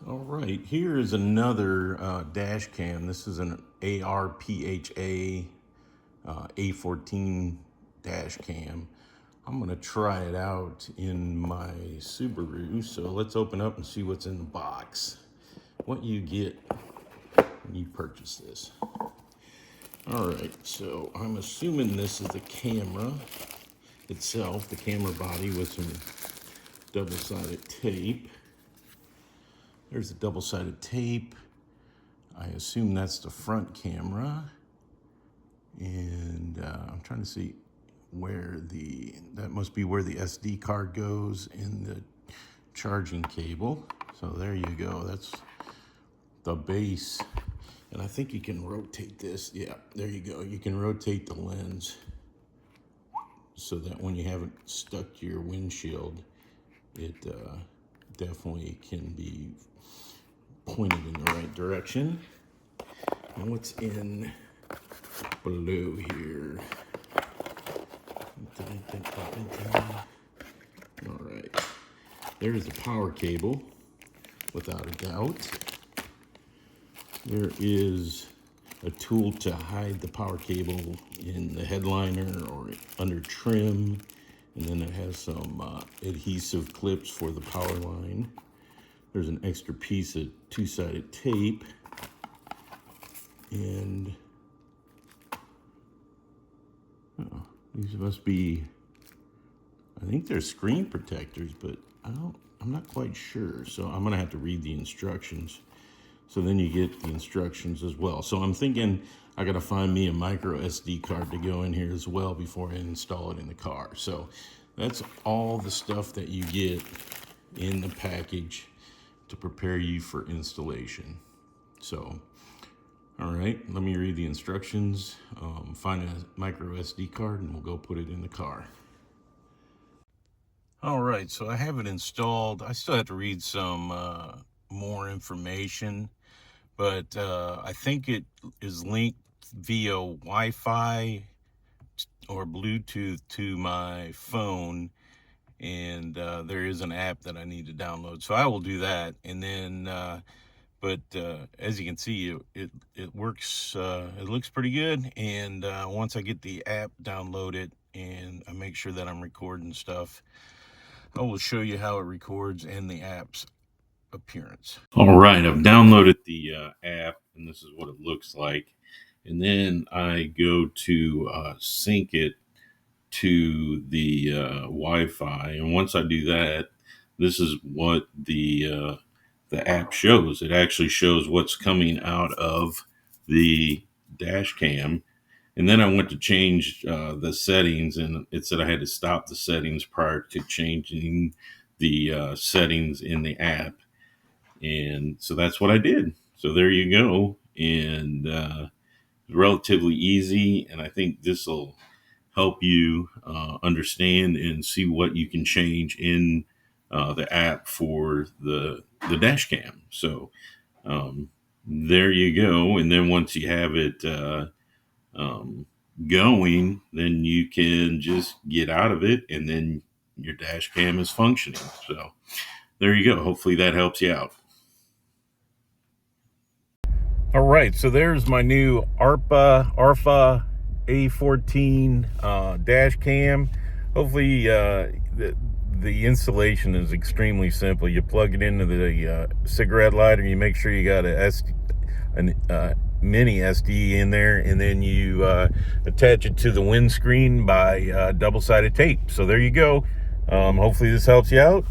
All right, here is another dash cam. This is an Arpha A14 dash cam. I'm gonna try it out in my Subaru. So let's open up and see what's in the box. What you get when you purchase this. All right, so I'm assuming this is the camera itself, the camera body with some double-sided tape. There's the double-sided tape. I assume that's the front camera. And I'm trying to see where that must be where the SD card goes in the charging cable. So there you go, that's the base. And I think you can rotate this. Yeah, there you go. You can rotate the lens so that when you have it stuck to your windshield, it definitely can be pointed in the right direction. And what's in below here? All right, there's the power cable, without a doubt. There is a tool to hide the power cable in the headliner or under trim, and then it has some adhesive clips for the power line. There's an extra piece of two-sided tape, and these must be, I think they're screen protectors, but I'm not quite sure. So I'm gonna have to read the instructions. So then you get the instructions as well. So I'm thinking I gotta find me a micro SD card to go in here as well before I install it in the car. So that's all the stuff that you get in the package to prepare you for installation. So, all right, let me read the instructions, find a micro SD card, and we'll go put it in the car. All right, so I have it installed. I still have to read some more information, but I think it is linked via Wi-Fi or Bluetooth to my phone, and there is an app that I need to download. So I will do that, and then but as you can see, it works. It looks pretty good, and once I get the app downloaded and I make sure that I'm recording stuff, I will show you how it records and the app's appearance. All right, I've downloaded the app, and this is what it looks like. And then I go to sync it to the Wi-Fi, and once I do that, this is what the app shows. It actually shows what's coming out of the dash cam. And then I went to change the settings, and it said I had to stop the settings prior to changing the settings in the app. And so that's what I did. So there you go. And relatively easy. And I think this will help you understand and see what you can change in the app for the dash cam. So there you go. And then once you have it going, then you can just get out of it, and then your dash cam is functioning. So there you go. Hopefully that helps you out. All right, so there's my new Arpha A14 dash cam. Hopefully the installation is extremely simple. You plug it into the cigarette lighter, you make sure you got a mini SD in there, and then you attach it to the windscreen by double-sided tape. So there you go. Hopefully this helps you out.